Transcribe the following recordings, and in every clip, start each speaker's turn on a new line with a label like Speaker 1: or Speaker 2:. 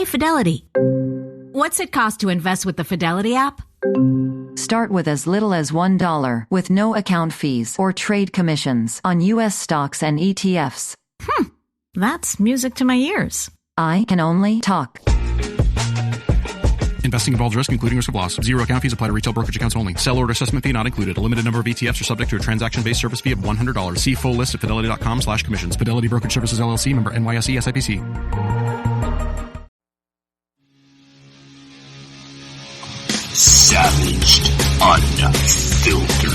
Speaker 1: Hey, Fidelity. What's it cost to invest with the Fidelity app?
Speaker 2: Start with as little as $1 with no account fees or trade commissions on U.S. stocks and ETFs.
Speaker 1: That's music to my ears.
Speaker 2: I can only talk.
Speaker 3: Investing involves risk, including risk of loss. Zero account fees apply to retail brokerage accounts only. Sell order assessment fee not included. A limited number of ETFs are subject to a transaction-based service fee of $100. See full list at fidelity.com/commissions. Fidelity Brokerage Services, LLC, member NYSE, SIPC.
Speaker 4: Savaged, unfiltered.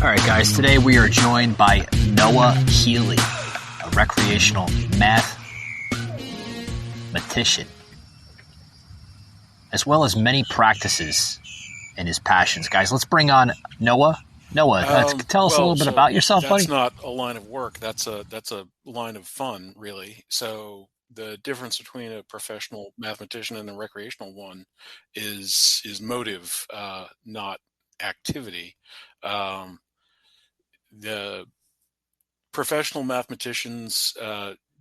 Speaker 5: All right, guys, today we are joined by Noah Healy, a recreational mathematician, as well as many practices in his passions. Guys, let's bring on Noah. Noah, tell us a little bit about yourself, buddy.
Speaker 6: That's not a line of work. That's a line of fun, really. So the difference between a professional mathematician and a recreational one is motive, not activity. The professional mathematicians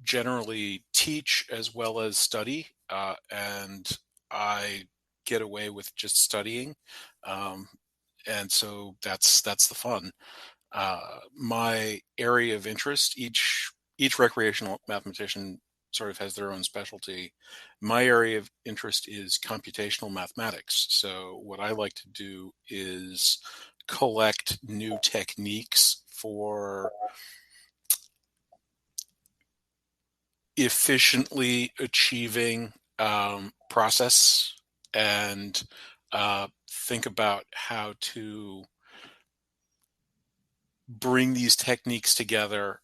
Speaker 6: generally teach as well as study, and I get away with just studying, and so that's the fun. My area of interest, each recreational mathematician sort of has their own specialty. My area of interest is computational mathematics. So what I like to do is collect new techniques for efficiently achieving process and think about how to bring these techniques together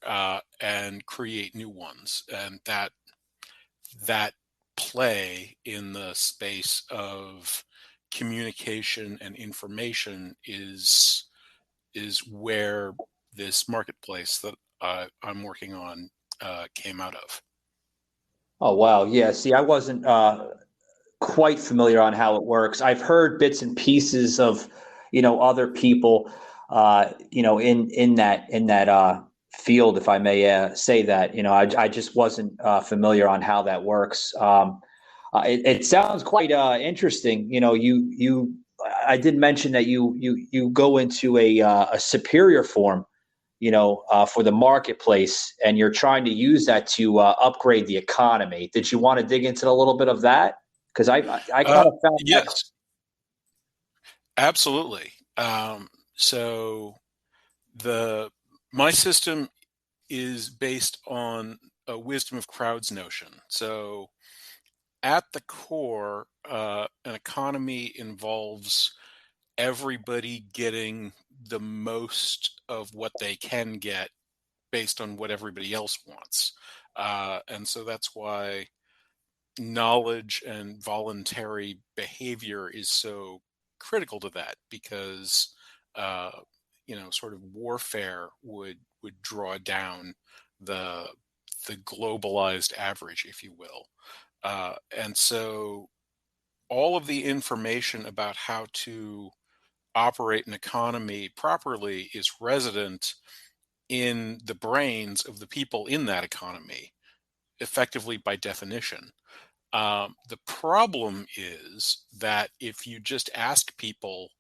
Speaker 6: and create new ones. And that play in the space of communication and information is where this marketplace that I'm working on came out of.
Speaker 7: Oh, wow. Yeah. See, I wasn't quite familiar on how it works. I've heard bits and pieces of, other people, in that field, if I may say that. I just wasn't familiar on how that works. It sounds quite interesting. I did mention that you go into a superior form, for the marketplace, and you're trying to use that to upgrade the economy. Did you want to dig into a little bit of that? Because I kind of found
Speaker 6: yes, absolutely. So my system is based on a wisdom of crowds notion. So at the core, an economy involves everybody getting the most of what they can get based on what everybody else wants. And so that's why knowledge and voluntary behavior is so critical to that, because sort of warfare would draw down the globalized average, if you will. And so all of the information about how to operate an economy properly is resident in the brains of the people in that economy, effectively by definition. The problem is that if you just ask people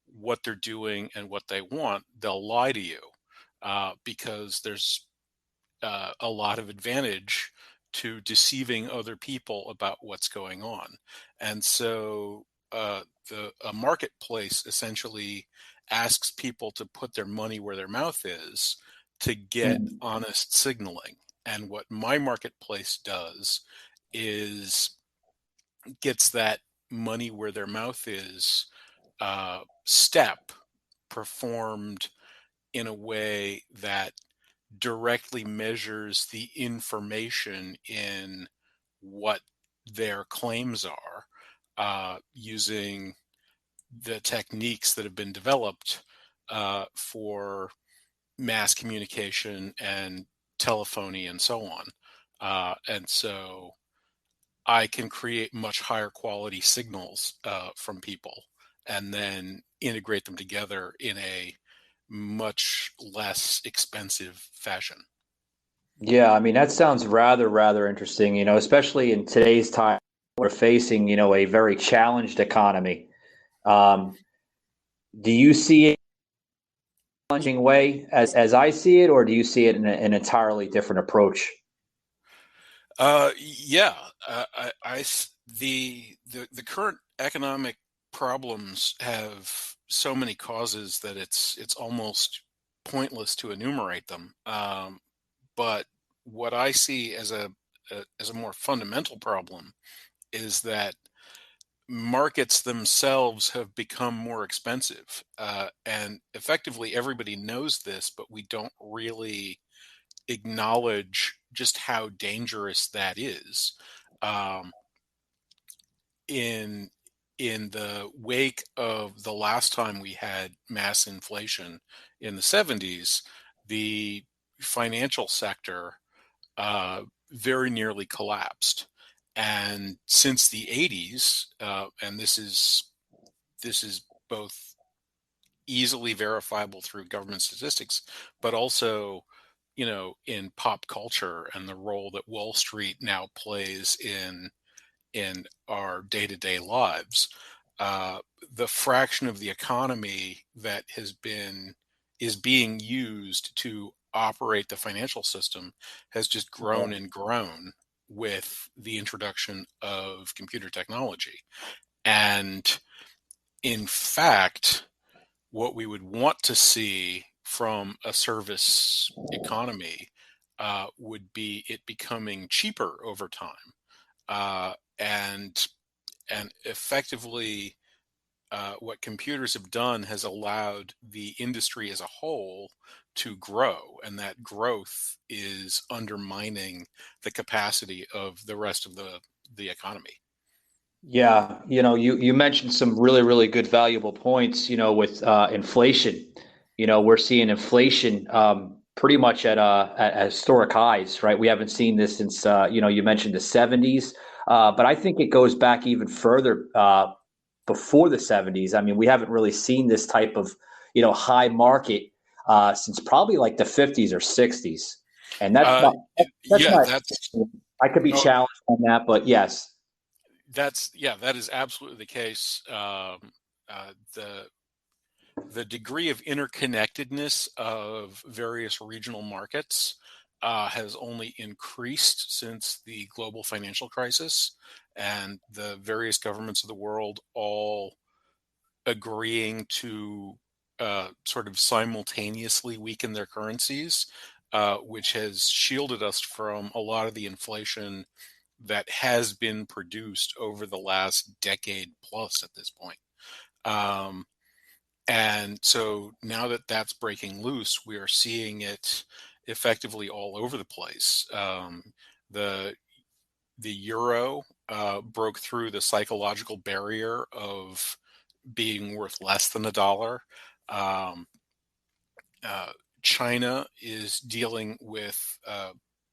Speaker 6: what they're doing and what they want, they'll lie to you, because there's a lot of advantage to deceiving other people about what's going on. And so a marketplace essentially asks people to put their money where their mouth is to get honest signaling. And what my marketplace does is gets that money where their mouth is step performed in a way that directly measures the information in what their claims are, using the techniques that have been developed for mass communication and telephony and so on. And so I can create much higher quality signals from people and then integrate them together in a much less expensive fashion.
Speaker 7: Yeah, I mean, that sounds rather interesting, especially in today's time. We're facing, a very challenged economy. Um, do you see it challenging way as I see it, or do you see it in an entirely different approach?
Speaker 6: Yeah, the current economic problems have so many causes that it's almost pointless to enumerate them. But what I see as a more fundamental problem is that markets themselves have become more expensive, and effectively everybody knows this, but we don't really acknowledge just how dangerous that is. Um, in in the wake of the last time we had mass inflation in the 70s, the financial sector very nearly collapsed. And since the 80s, and this is both easily verifiable through government statistics, but also, in pop culture and the role that Wall Street now plays in our day-to-day lives. Uh, the fraction of the economy that is being used to operate the financial system has just grown and grown with the introduction of computer technology. And in fact, what we would want to see from a service economy would be it becoming cheaper over time, and effectively, what computers have done has allowed the industry as a whole to grow, and that growth is undermining the capacity of the rest of the economy.
Speaker 7: Yeah, you mentioned some really good valuable points, with inflation. We're seeing inflation pretty much at historic highs, right? We haven't seen this since you mentioned the 70s, but I think it goes back even further before the 70s. I mean, we haven't really seen this type of, high market since probably like the 50s or 60s. And
Speaker 6: Uh,
Speaker 7: that's
Speaker 6: yeah,
Speaker 7: my
Speaker 6: that's
Speaker 7: I could be
Speaker 6: no,
Speaker 7: challenged on that, but yes.
Speaker 6: that is absolutely the case. The degree of interconnectedness of various regional markets has only increased since the global financial crisis, and the various governments of the world all agreeing to sort of simultaneously weaken their currencies, which has shielded us from a lot of the inflation that has been produced over the last decade plus at this point. Um, and so now that that's breaking loose, we are seeing it effectively all over the place. The the euro broke through the psychological barrier of being worth less than a dollar. Um, uh, China is dealing with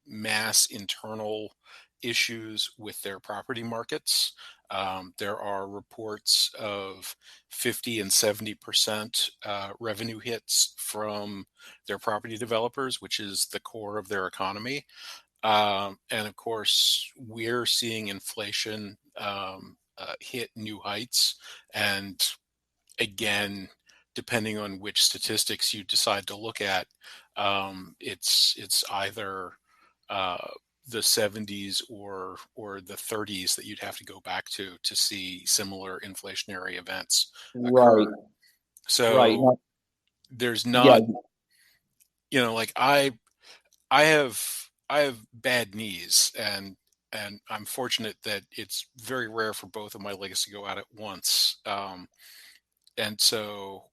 Speaker 6: mass internal issues with their property markets. There are reports of 50 and 70% revenue hits from their property developers, which is the core of their economy. And of course, we're seeing inflation hit new heights. And again, depending on which statistics you decide to look at, it's either uh, the 70s or the 30s that you'd have to go back to see similar inflationary events
Speaker 7: Right,
Speaker 6: occur.
Speaker 7: right.
Speaker 6: So
Speaker 7: No,
Speaker 6: there's
Speaker 7: yeah,
Speaker 6: not, like I have bad knees, and I'm fortunate that it's very rare for both of my legs to go out at once. And so,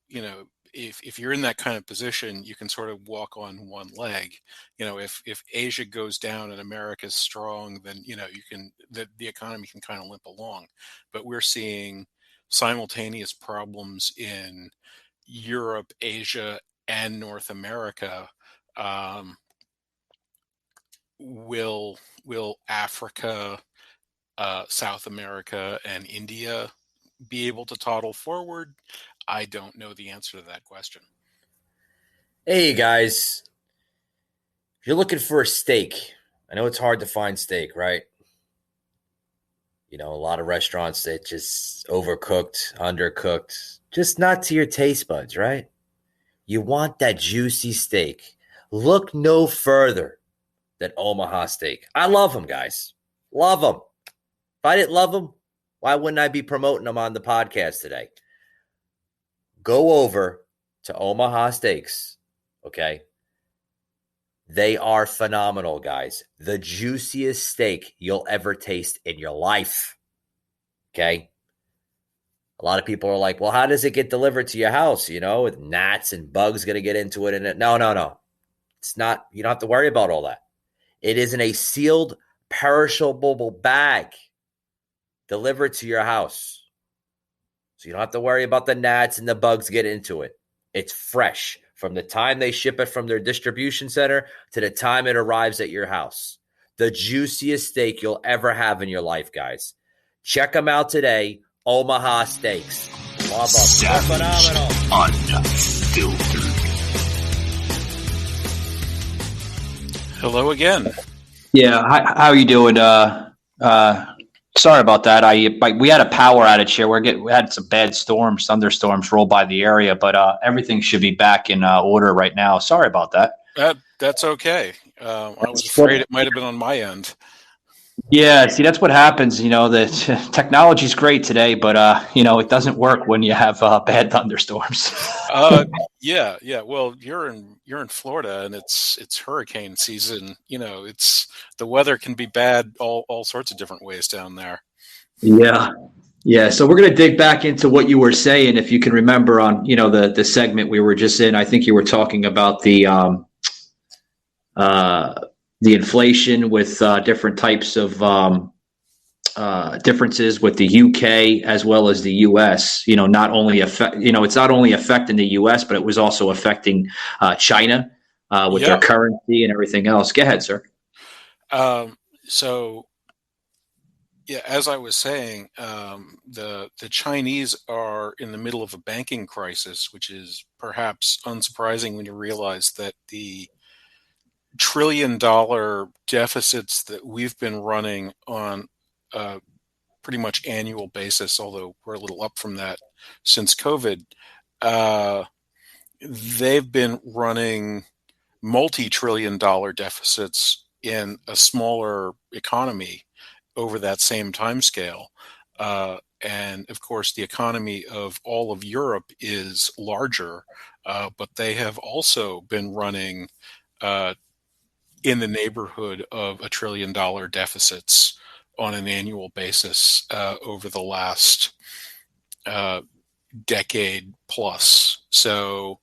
Speaker 6: if you're in that kind of position, you can sort of walk on one leg. If Asia goes down and America's strong, then the economy can kind of limp along. But we're seeing simultaneous problems in Europe, Asia, and North America. Um, will Africa South America and India be able to toddle forward? I don't know the answer to that question.
Speaker 8: Hey guys, if you're looking for a steak, I know it's hard to find steak, right? You know, a lot of restaurants that just overcooked, undercooked, just not to your taste buds, right? You want that juicy steak. Look no further than Omaha Steak. I love them, guys. Love them. If I didn't love them, why wouldn't I be promoting them on the podcast today? Go over to Omaha Steaks, okay? They are phenomenal, guys. The juiciest steak you'll ever taste in your life. Okay? A lot of people are like, well, how does it get delivered to your house? You know, with gnats and bugs going to get into it. And no. It's not, you don't have to worry about all that. It is in a sealed, perishable bag delivered to your house. So you don't have to worry about the gnats and the bugs get into it. It's fresh from the time they ship it from their distribution center to the time it arrives at your house. The juiciest steak you'll ever have in your life, guys. Check them out today. Omaha Steaks. Love them. They're phenomenal.
Speaker 4: Unfiltered.
Speaker 6: Hello again.
Speaker 7: Yeah, how are you doing? Sorry about that. We had a power outage here. We had some bad storms, thunderstorms roll by the area, but everything should be back in order right now. Sorry about that.
Speaker 6: That's okay. I was afraid it might have been on my end.
Speaker 7: Yeah, see, that's what happens. You know, the technology's great today, but you know, it doesn't work when you have bad thunderstorms.
Speaker 6: Yeah. Well, you're in Florida, and it's hurricane season. You know, the weather can be bad all sorts of different ways down there.
Speaker 7: Yeah. So we're going to dig back into what you were saying, if you can remember, on the segment we were just in. I think you were talking about the inflation with different types of differences with the UK as well as the US. You know, it's not only affecting the US, but it was also affecting China with their currency and everything else. Go ahead, sir.
Speaker 6: So, yeah, as I was saying, the Chinese are in the middle of a banking crisis, which is perhaps unsurprising when you realize that the $1 trillion deficits that we've been running on a pretty much annual basis, although we're a little up from that since COVID, they've been running multi-trillion-dollar deficits in a smaller economy over that same time scale. And of course, the economy of all of Europe is larger, but they have also been running in the neighborhood of $1 trillion deficits on an annual basis over the last decade plus. So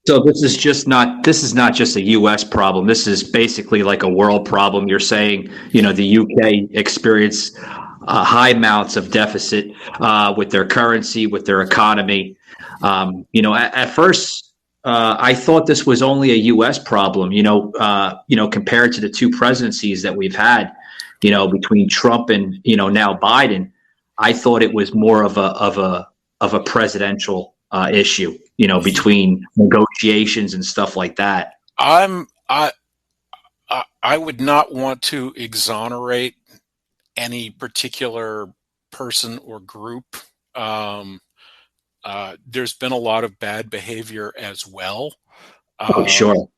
Speaker 7: this is not just a U.S. problem. This is basically like a world problem. You're saying, the U.K. experienced high amounts of deficit with their currency, with their economy. At first, I thought this was only a U.S. problem. Compared to the two presidencies that we've had, between Trump and now Biden, I thought it was more of a presidential issue. Between negotiations and stuff like that.
Speaker 6: I would not want to exonerate any particular person or group. There's been a lot of bad behavior as well.
Speaker 7: Sure.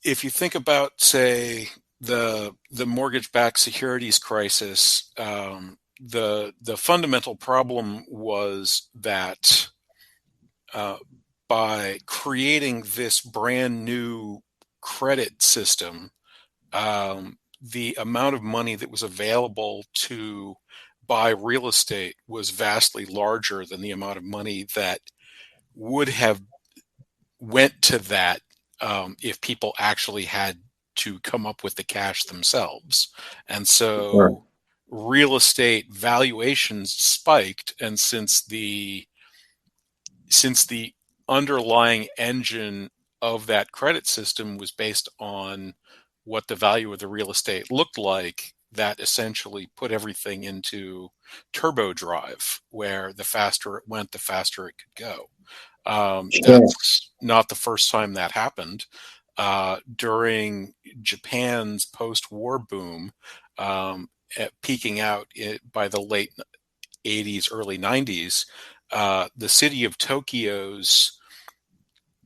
Speaker 6: If you think about, say, the mortgage-backed securities crisis, the fundamental problem was that by creating this brand new credit system, the amount of money that was available to buy real estate was vastly larger than the amount of money that would have went to that if people actually had to come up with the cash themselves. And so
Speaker 7: Sure.
Speaker 6: Real estate valuations spiked, and since the underlying engine of that credit system was based on what the value of the real estate looked like, that essentially put everything into turbo drive, where the faster it went, the faster it could go. That's not the first time that happened. During Japan's post-war boom, peaking out by the late 80s, early 90s, the city of Tokyo's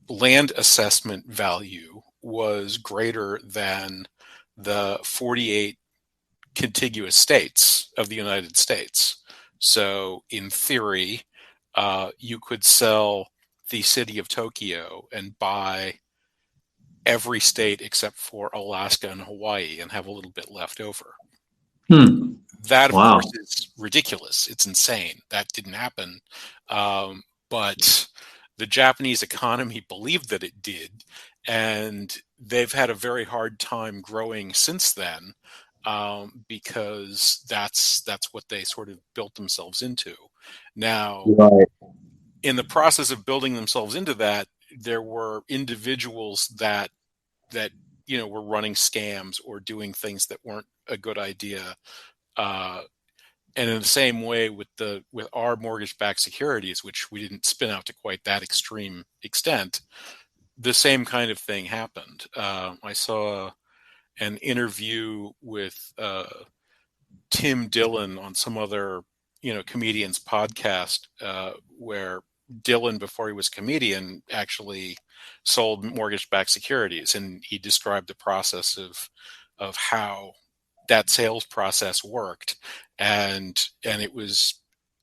Speaker 6: land assessment value was greater than the 48 contiguous states of the United States. So, in theory, you could sell the city of Tokyo and buy every state except for Alaska and Hawaii and have a little bit left over. That, of course, is ridiculous. It's insane. That didn't happen. But the Japanese economy believed that it did, and they've had a very hard time growing since then, because that's what they sort of built themselves into. Now, in the process of building themselves into that, there were individuals that were running scams or doing things that weren't a good idea. And in the same way with our mortgage-backed securities, which we didn't spin out to quite that extreme extent, the same kind of thing happened. I saw an interview with Tim Dillon on some other comedian's podcast, where Dillon, before he was a comedian, actually sold mortgage-backed securities, and he described the process of how that sales process worked, and it was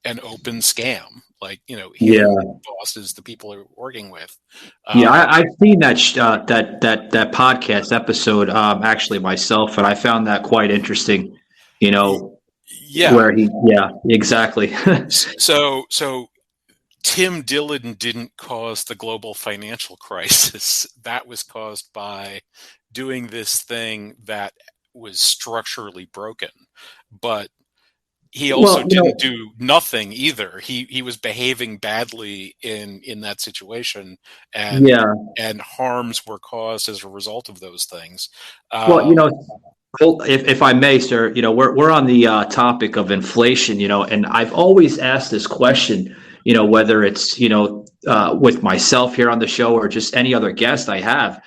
Speaker 6: an open scam. Like, he and the bosses, the people he was working with.
Speaker 7: I've seen that that podcast episode actually myself, and I found that quite interesting. Where exactly.
Speaker 6: So Tim Dillon didn't cause the global financial crisis. That was caused by doing this thing that was structurally broken. But he also didn't do nothing either. He was behaving badly in that situation, and harms were caused as a result of those things.
Speaker 7: If I may, sir, we're on the topic of inflation, and I've always asked this question, whether it's, with myself here on the show or just any other guest I have.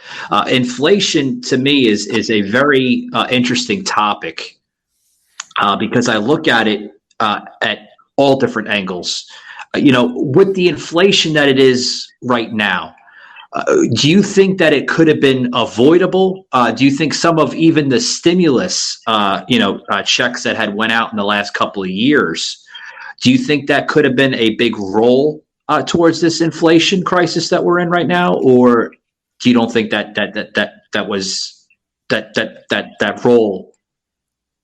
Speaker 7: Inflation to me is a very interesting topic, because I look at it at all different angles. With the inflation that it is right now, do you think that it could have been avoidable? Do you think some of even the stimulus, checks that had went out in the last couple of years, do you think that could have been a big role towards this inflation crisis that we're in right now, or do you don't think that role?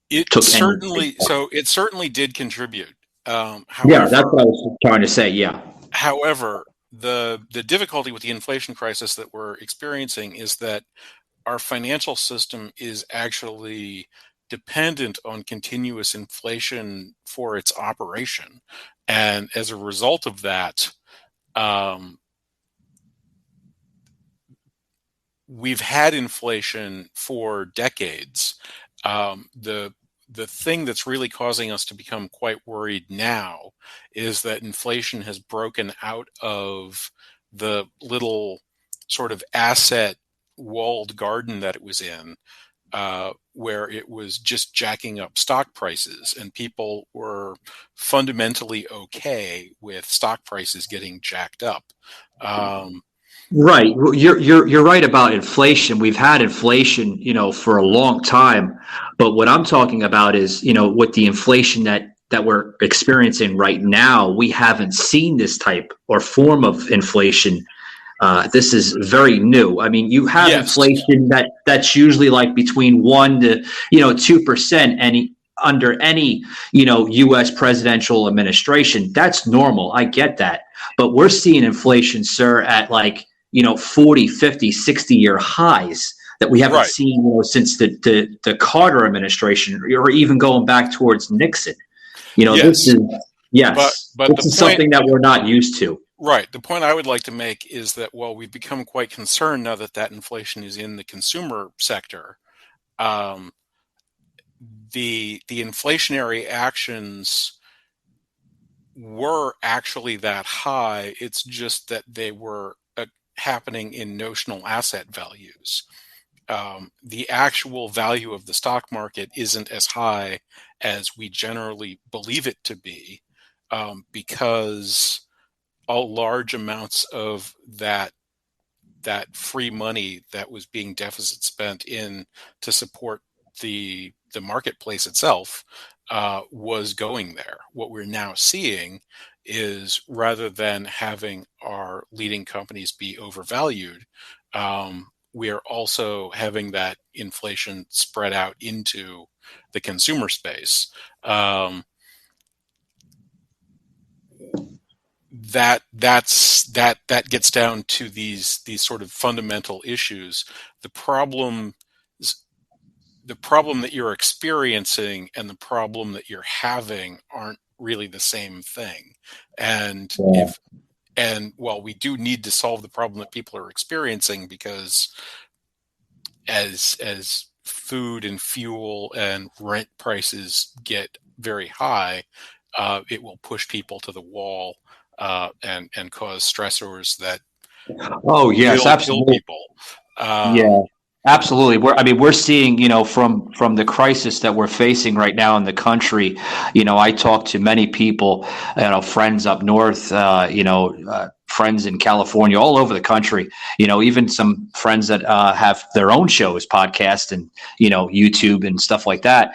Speaker 6: It certainly did contribute.
Speaker 7: However, that's what I was trying to say. Yeah.
Speaker 6: However, the difficulty with the inflation crisis that we're experiencing is that our financial system is actually dependent on continuous inflation for its operation. And as a result of that, we've had inflation for decades. The thing that's really causing us to become quite worried now is that inflation has broken out of the little sort of asset walled garden that it was in, where it was just jacking up stock prices, and people were fundamentally okay with stock prices getting jacked up.
Speaker 7: Right. You're right about inflation. We've had inflation, for a long time. But what I'm talking about is, with the inflation that we're experiencing right now, we haven't seen this type or form of inflation. This is very new. I mean, you have inflation that's usually like between 1% to 2%, under any U.S. presidential administration. That's normal. I get that. But we're seeing inflation, sir, at 40, 50, 60-year highs that we haven't seen since the Carter administration, or even going back towards Nixon. This is something that we're not used to.
Speaker 6: Right. The point I would like to make is that, we've become quite concerned now that inflation is in the consumer sector. the inflationary actions were actually that high. It's just that they were happening in notional asset values. The actual value of the stock market isn't as high as we generally believe it to be, because large amounts of that free money that was being deficit spent in to support the marketplace itself was going there. What we're now seeing is, rather than having our leading companies be overvalued, we are also having that inflation spread out into the consumer space. That gets down to these sort of fundamental issues. The problem that you're experiencing and the problem that you're having aren't really the same thing. And while we do need to solve the problem that people are experiencing, because as food and fuel and rent prices get very high, it will push people to the wall and cause stressors that
Speaker 7: Oh yes,
Speaker 6: will kill
Speaker 7: absolutely.
Speaker 6: people.
Speaker 7: Yeah, absolutely. We're seeing, from the crisis that we're facing right now in the country. I talk to many people, friends up north, friends in California, all over the country. Even some friends that have their own shows, podcasts, and YouTube and stuff like that.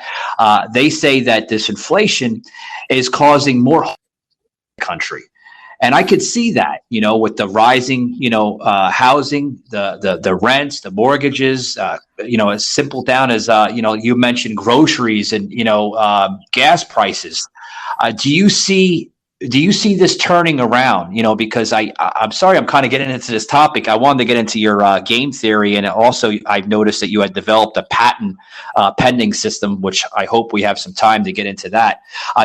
Speaker 7: They say that this inflation is causing more harm in the country. And I could see that, with the rising, housing, the rents, the mortgages, as simple down as, you mentioned groceries and, gas prices. Do you see this turning around? Because I'm sorry, I'm kind of getting into this topic. I wanted to get into your game theory, and also I've noticed that you had developed a patent pending system, which I hope we have some time to get into that.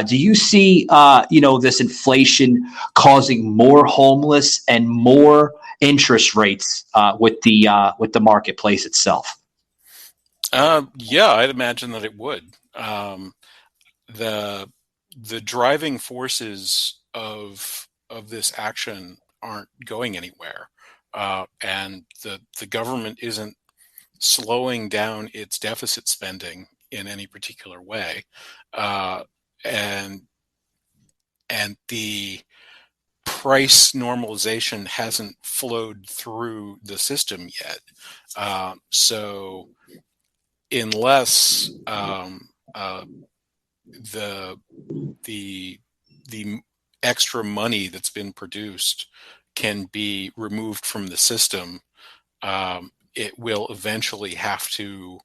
Speaker 7: Do you see, this inflation causing more homeless and more interest rates with the marketplace itself?
Speaker 6: Yeah, I'd imagine that it would. The driving forces of this action aren't going anywhere, and the government isn't slowing down its deficit spending in any particular way, and the price normalization hasn't flowed through the system yet. So unless the extra money that's been produced can be removed from the system, it will eventually have to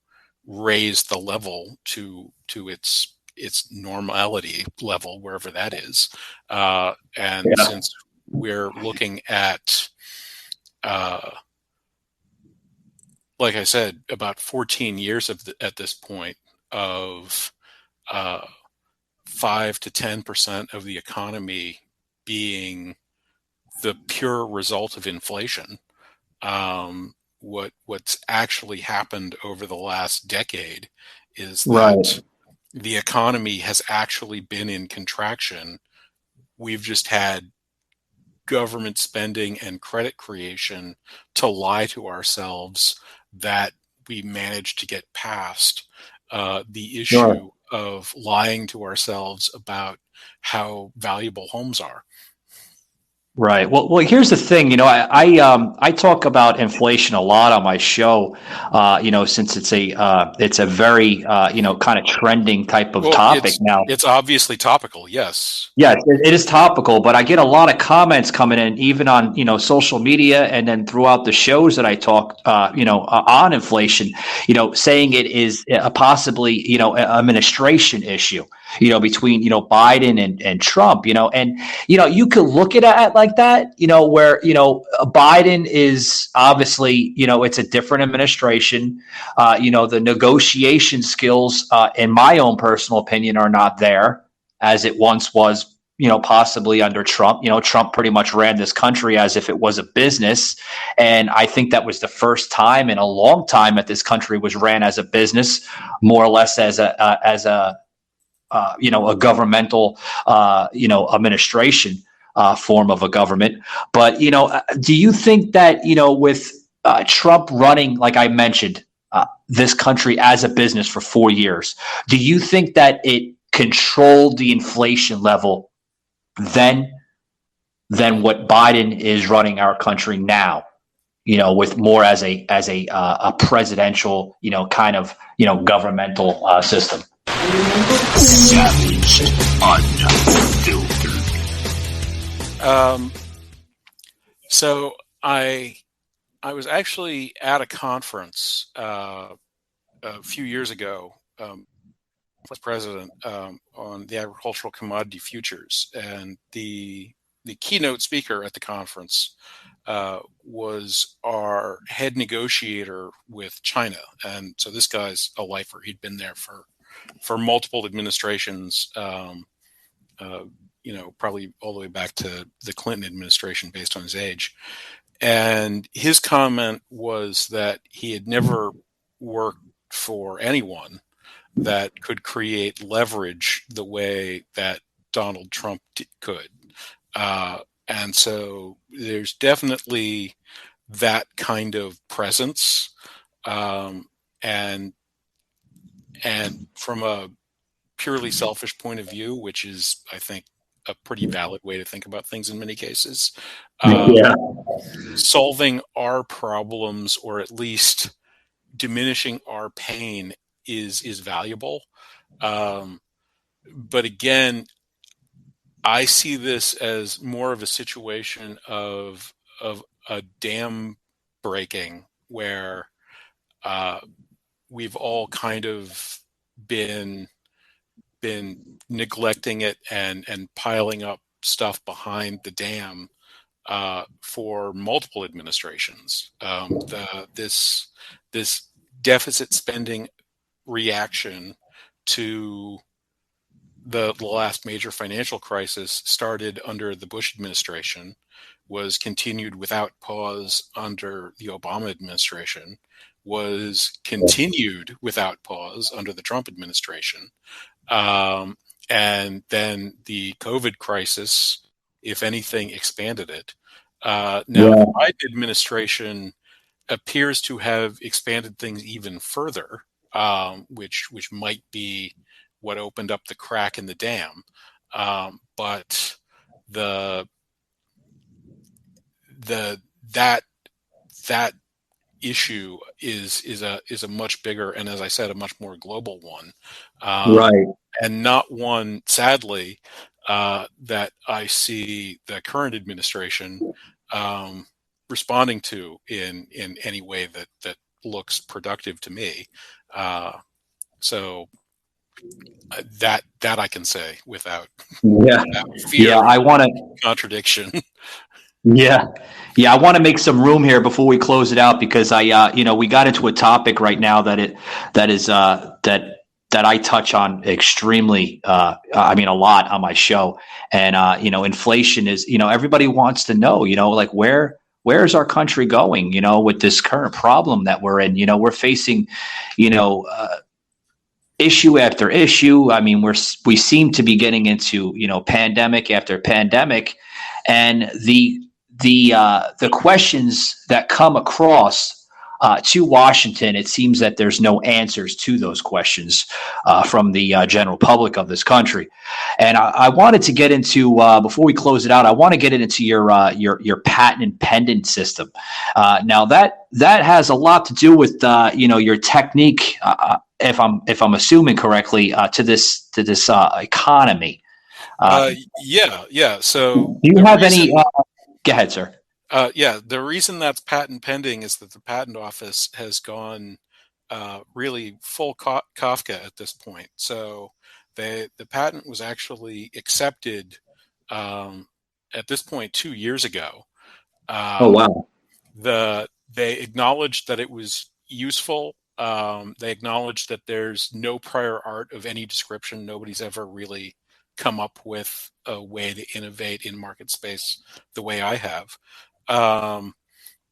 Speaker 6: raise the level to its normality level, wherever that is. Since we're looking at, like I said, about 14 years at this point of 5 to 10% of the economy being the pure result of inflation. What's actually happened over the last decade is that the economy has actually been in contraction. We've just had government spending and credit creation to lie to ourselves that we managed to get past the issue of lying to ourselves about how valuable homes are.
Speaker 7: Right. Well, here's the thing. I talk about inflation a lot on my show. Since it's a very kind of trending type of topic now.
Speaker 6: It's obviously topical. Yes.
Speaker 7: Yes, it is topical, but I get a lot of comments coming in, even on social media, and then throughout the shows that I talk, on inflation, saying it is a possibly an administration issue, between Biden and Trump, and you could look at it like that, where Biden is obviously it's a different administration, the negotiation skills, in my own personal opinion, are not there as it once was possibly under Trump. Trump pretty much ran this country as if it was a business. And I think that was the first time in a long time that this country was ran as a business, more or less as a governmental, administration form of a government. But, do you think that, with Trump running, like I mentioned, this country as a business for 4 years, do you think that it controlled the inflation level then than what Biden is running our country now? With more as a presidential, kind of governmental system.
Speaker 4: Savage, unfiltered.
Speaker 6: So I was actually at a conference a few years ago, as president, on the agricultural commodity futures, and the keynote speaker at the conference was our head negotiator with China. And so this guy's a lifer. He'd been there for multiple administrations, probably all the way back to the Clinton administration based on his age. And his comment was that he had never worked for anyone that could create leverage the way that Donald Trump could. And so there's definitely that kind of presence. And from a purely selfish point of view, which is, I think, a pretty valid way to think about things in many cases, solving our problems, or at least diminishing our pain, is valuable. But again, I see this as more of a situation of a dam breaking, where we've all kind of been neglecting it and piling up stuff behind the dam for multiple administrations. This deficit spending reaction to the last major financial crisis started under the Bush administration, was continued without pause under the Obama administration, was continued without pause under the Trump administration. And then the COVID crisis, if anything, expanded it. Now, the Biden administration appears to have expanded things even further, which might be what opened up the crack in the dam. But that issue is a much bigger, and as I said, a much more global one.
Speaker 7: Right.
Speaker 6: And not one, sadly, that I see the current administration responding to in any way that looks productive to me. So that I can say without fear
Speaker 7: I want to
Speaker 6: contradiction.
Speaker 7: Yeah. I want to make some room here before we close it out, because we got into a topic right now that I touch on extremely, a lot on my show. And, inflation is, everybody wants to know, like where is our country going, with this current problem that we're in. We're facing, issue after issue. I mean, we seem to be getting into, pandemic after pandemic, and the questions that come across to Washington, it seems that there's no answers to those questions from the general public of this country. And I wanted to get into, before we close it out, I want to get into your patent and pending system. Now that has a lot to do with your technique, if I'm assuming correctly, to this economy.
Speaker 6: Yeah. So
Speaker 7: do you have any? Go ahead, sir.
Speaker 6: The reason that's patent pending is that the patent office has gone really full Kafka at this point. So the patent was actually accepted at this point 2 years ago.
Speaker 7: Oh, wow.
Speaker 6: They acknowledged that it was useful. They acknowledged that there's no prior art of any description. Nobody's ever really come up with a way to innovate in market space the way I have.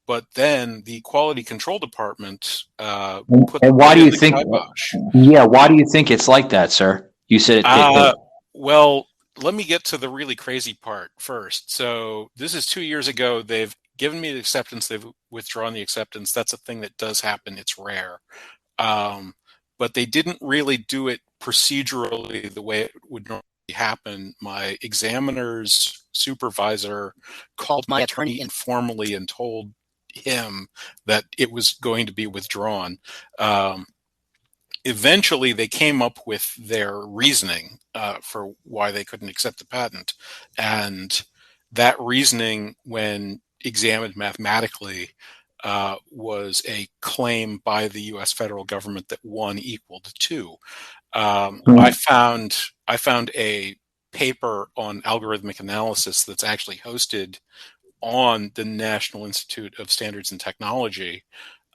Speaker 6: But then the quality control department put
Speaker 7: And why
Speaker 6: put
Speaker 7: do
Speaker 6: in
Speaker 7: you
Speaker 6: the
Speaker 7: think?
Speaker 6: kibosh.
Speaker 7: Yeah, why do you think it's like that, sir? You said it.
Speaker 6: Well, let me get to the really crazy part first. So this is 2 years ago. They've given me the acceptance. They've withdrawn the acceptance. That's a thing that does happen. It's rare. But they didn't really do it procedurally the way it would normally happen. My examiner's supervisor called my attorney informally and told him that it was going to be withdrawn. Eventually, they came up with their reasoning for why they couldn't accept the patent. And that reasoning, when examined mathematically, was a claim by the U.S. federal government that 1 equaled 2. I found a paper on algorithmic analysis that's actually hosted on the National Institute of Standards and Technology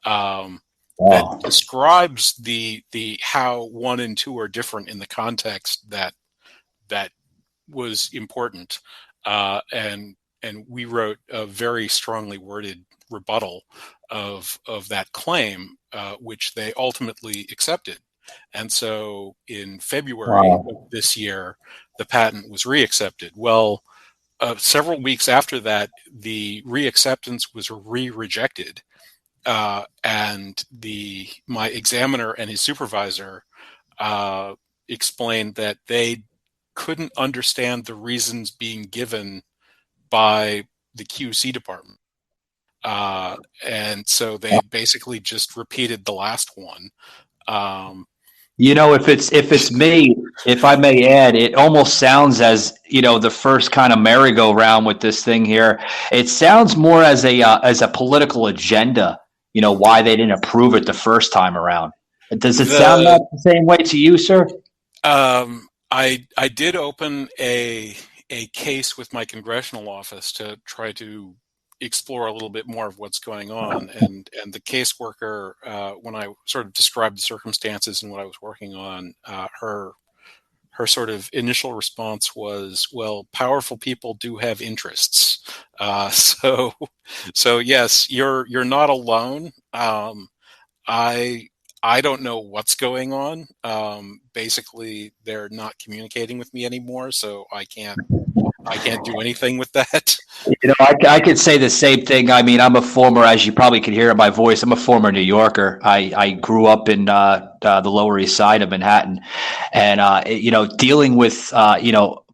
Speaker 6: that describes the how 1 and 2 are different in the context that was important, and we wrote a very strongly worded rebuttal of that claim, which they ultimately accepted. And so in February of this year, the patent was reaccepted. Well, several weeks after that, the reacceptance was re-rejected, and my examiner and his supervisor explained that they couldn't understand the reasons being given by the QC department. And so they basically just repeated the last one.
Speaker 7: If it's me, if I may add, it almost sounds as the first kind of merry-go-round with this thing here. It sounds more as a political agenda. Why they didn't approve it the first time around. Does it sound the same way to you, sir?
Speaker 6: I did open a case with my congressional office to try to explore a little bit more of what's going on, and the caseworker, when I sort of described the circumstances and what I was working on, her sort of initial response was, "Well, powerful people do have interests." So yes, you're not alone. I don't know what's going on. Basically, they're not communicating with me anymore, so I can't do anything with that.
Speaker 7: I could say the same thing. I mean, I'm a former, as you probably can hear in my voice, I'm a former New Yorker. I grew up in the Lower East Side of Manhattan, and dealing with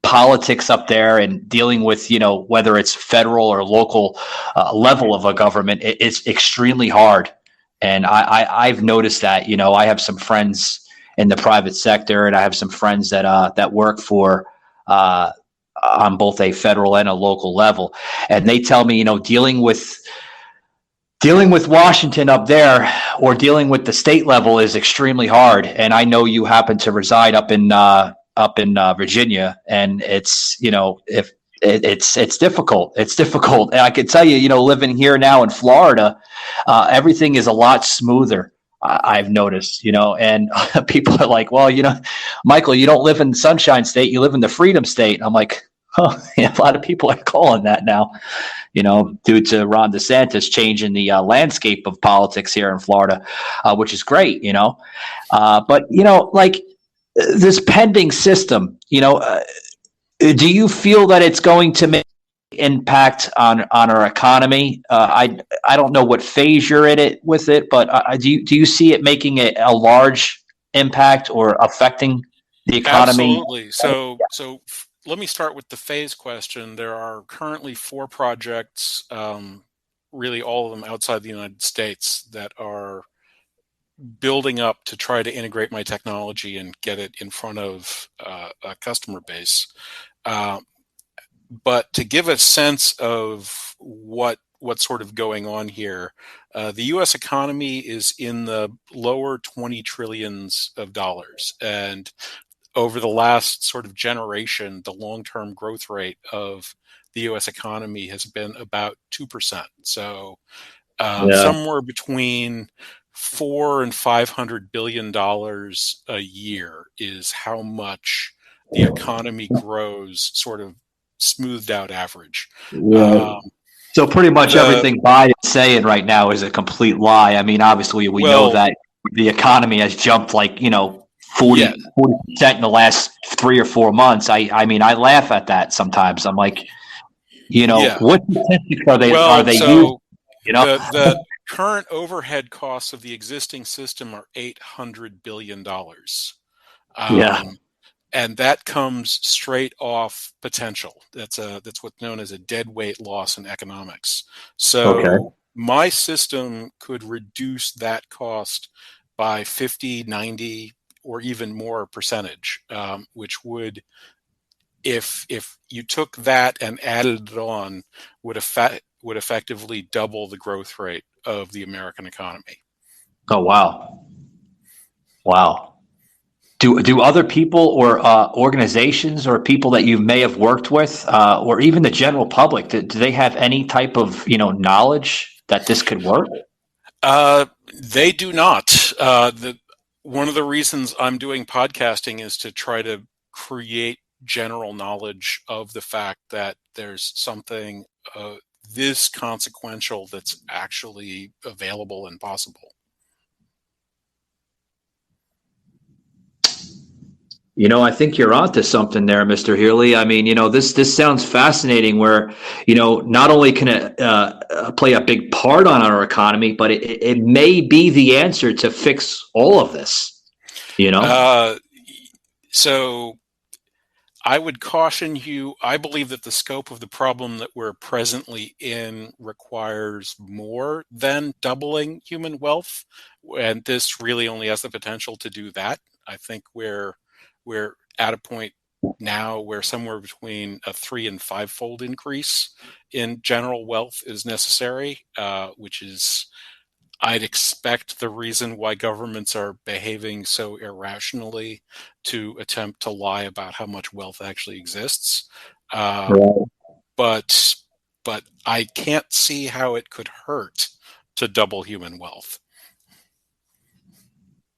Speaker 7: politics up there, and dealing with whether it's federal or local level of a government, it's extremely hard. And I've noticed that. I have some friends in the private sector, and I have some friends that work for on both a federal and a local level, and they tell me, dealing with Washington up there, or dealing with the state level, is extremely hard. And I know you happen to reside up in Virginia, and it's if it's difficult. It's difficult, and I can tell you, living here now in Florida, everything is a lot smoother. I've noticed, and people are like, well, Michael, you don't live in the Sunshine State, you live in the Freedom State. And I'm like, oh, yeah, a lot of people are calling that now, due to Ron DeSantis changing the landscape of politics here in Florida, which is great, but, like this pending system, do you feel that it's going to make impact on our economy? I don't know what phase you're in it with it, but do you see it making a large impact or affecting the economy?
Speaker 6: Absolutely. So let me start with the phase question. There are currently 4 projects, really all of them outside the United States, that are building up to try to integrate my technology and get it in front of a customer base. But to give a sense of what's sort of going on here, the U.S. economy is in the lower 20 trillions of dollars, and over the last sort of generation, the long-term growth rate of the U.S. economy has been about 2%. So somewhere between $400 and $500 billion a year is how much the economy grows sort of smoothed out average.
Speaker 7: So pretty much everything Biden's saying right now is a complete lie. I mean, obviously we know that the economy has jumped 40% in the last 3 or 4 months. I mean, I laugh at that sometimes. I'm like, what statistics are they using?
Speaker 6: The current overhead costs of the existing system are $800 billion. And that comes straight off potential. That's what's known as a deadweight loss in economics. So my system could reduce that cost by 50, 90, or even more percentage, which would, if you took that and added it on, would effectively double the growth rate of the American economy.
Speaker 7: Oh, wow. Wow. Do other people or organizations or people that you may have worked with or even the general public, do they have any type of knowledge that this could work?
Speaker 6: They do not. One of the reasons I'm doing podcasting is to try to create general knowledge of the fact that there's something this consequential that's actually available and possible.
Speaker 7: I think you're onto something there, Mr. Healy. I mean, this sounds fascinating where, not only can it play a big part on our economy, but it may be the answer to fix all of this,
Speaker 6: So I would caution you. I believe that the scope of the problem that we're presently in requires more than doubling human wealth. And this really only has the potential to do that. I think we're at a point now where somewhere between a 3- and 5-fold increase in general wealth is necessary, which is, I'd expect, the reason why governments are behaving so irrationally to attempt to lie about how much wealth actually exists. But I can't see how it could hurt to double human wealth.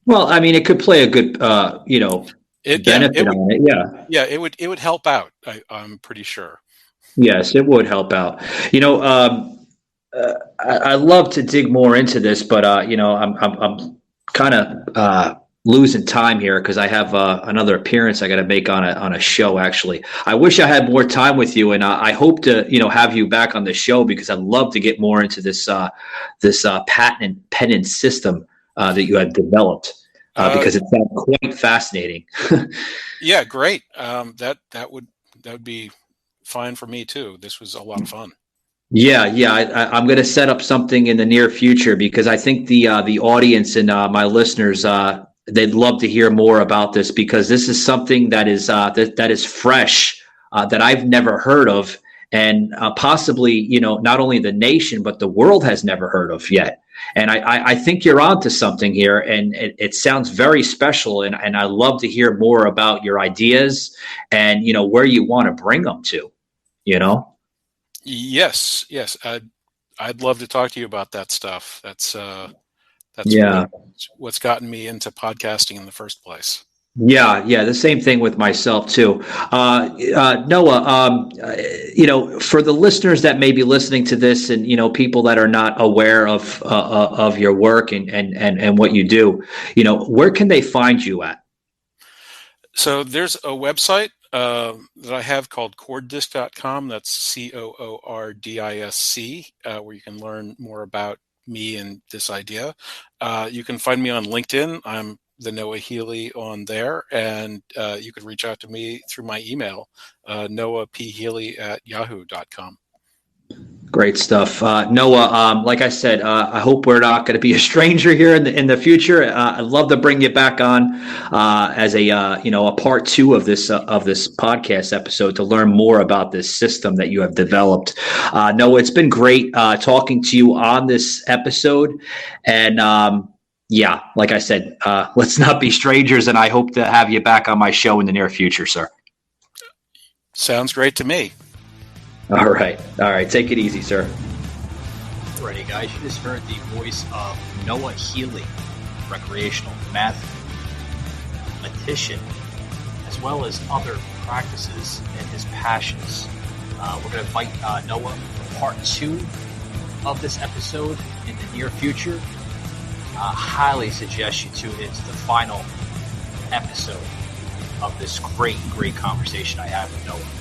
Speaker 7: Well, I mean, it could play a good, benefit on it. Yeah.
Speaker 6: Yeah, it would help out. I'm pretty sure.
Speaker 7: Yes, it would help out. I love to dig more into this, but I'm kind of losing time here because I have another appearance I got to make on a show. Actually, I wish I had more time with you, and I hope to have you back on the show because I'd love to get more into this patent system that you have developed. Because it sounds quite fascinating.
Speaker 6: Yeah, great. That would be fine for me too. This was a lot of fun.
Speaker 7: Yeah. I'm going to set up something in the near future because I think the audience and my listeners they'd love to hear more about this because this is something that is that is fresh that I've never heard of and possibly not only the nation but the world has never heard of yet. And I think you're onto something here, and it sounds very special. And I love to hear more about your ideas and where you want to bring them to.
Speaker 6: Yes. I'd love to talk to you about that stuff. That's
Speaker 7: really
Speaker 6: what's gotten me into podcasting in the first place.
Speaker 7: Yeah. The same thing with myself too. Noah, for the listeners that may be listening to this, and people that are not aware of your work and what you do, where can they find you at?
Speaker 6: So there's a website that I have called coordisc.com. That's COORDISC, where you can learn more about me and this idea. You can find me on LinkedIn. I'm the Noah Healy on there, and you could reach out to me through my email, noahphealy@yahoo.com.
Speaker 7: Great stuff. Noah, like I said, I hope we're not going to be a stranger here in the future. I'd love to bring you back on as a part 2 of this podcast episode to learn more about this system that you have developed. Noah, it's been great talking to you on this episode, and like I said, let's not be strangers, and I hope to have you back on my show in the near future, sir.
Speaker 6: Sounds great to me.
Speaker 7: All right. Take it easy, sir.
Speaker 5: Alrighty, guys. You just heard the voice of Noah Healy, recreational mathematician, as well as other practices and his passions. We're going to invite Noah for part 2 of this episode in the near future. I highly suggest you tune into the final episode of this great conversation I had with Noah.